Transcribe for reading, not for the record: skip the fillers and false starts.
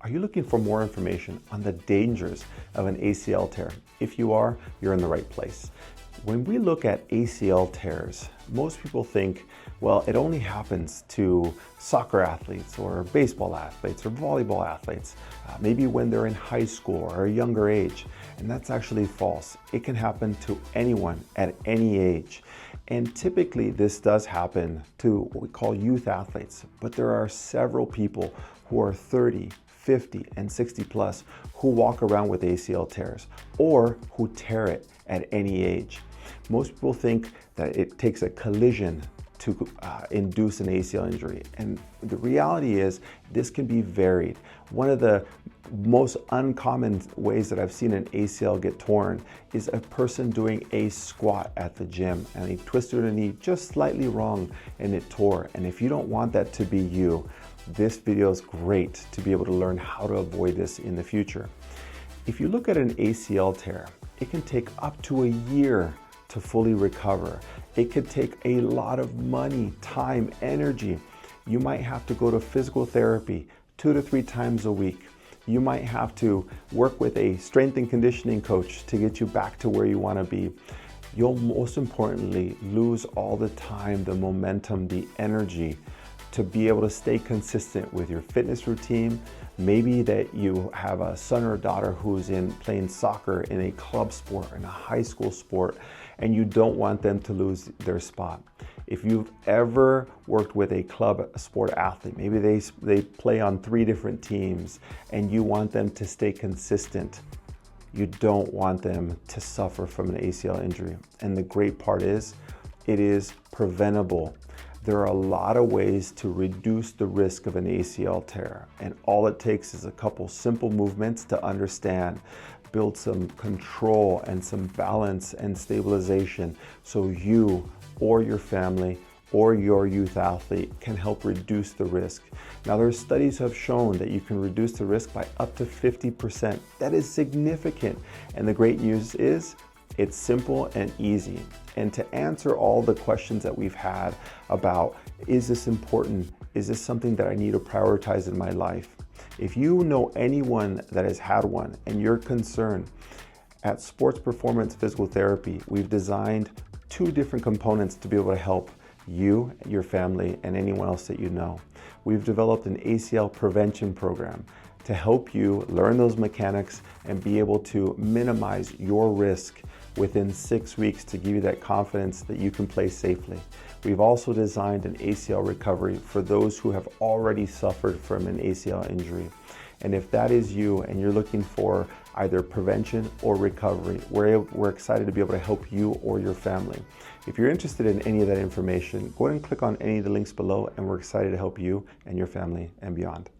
Are you looking for more information on the dangers of an ACL tear? If you are, you're in the right place. When we look at ACL tears, most people think, well, it only happens to soccer athletes or baseball athletes or volleyball athletes, maybe when they're in high school or a younger age. And that's actually false. It can happen to anyone at any age. And typically this does happen to what we call youth athletes, but there are several people who are 30, 50, and 60 plus who walk around with ACL tears or who tear it at any age. Most people think that it takes a collision to induce an ACL injury. And the reality is this can be varied. One of the most uncommon ways that I've seen an ACL get torn is a person doing a squat at the gym and he twisted a knee just slightly wrong and it tore. And if you don't want that to be you, this video is great to be able to learn how to avoid this in the future. If you look at an ACL tear, it can take up to a year to fully recover. It could take a lot of money, time, energy. You might have to go to physical therapy 2 to 3 times a week. You might have to work with a strength and conditioning coach to get you back to where you want to be. You'll most importantly lose all the time, the momentum, the energy to be able to stay consistent with your fitness routine. Maybe that you have a son or a daughter who's playing soccer in a club sport, in a high school sport, and you don't want them to lose their spot. If you've ever worked with a club sport athlete, maybe they play on 3 different teams and you want them to stay consistent, you don't want them to suffer from an ACL injury. And the great part is, it is preventable. There are a lot of ways to reduce the risk of an ACL tear, and all it takes is a couple simple movements to understand, build some control and some balance and stabilization so you or your family or your youth athlete can help reduce the risk. Now, there are studies have shown that you can reduce the risk by up to 50%. That is significant, and the great news is it's simple and easy. And to answer all the questions that we've had about, is this important? Is this something that I need to prioritize in my life? If you know anyone that has had one and you're concerned, at Sports Performance Physical Therapy, we've designed 2 different components to be able to help you, your family, and anyone else that you know. We've developed an ACL prevention program to help you learn those mechanics and be able to minimize your risk within 6 weeks to give you that confidence that you can play safely. We've also designed an ACL recovery for those who have already suffered from an ACL injury. And if that is you and you're looking for either prevention or recovery, we're excited to be able to help you or your family. If you're interested in any of that information, go ahead and click on any of the links below, and we're excited to help you and your family and beyond.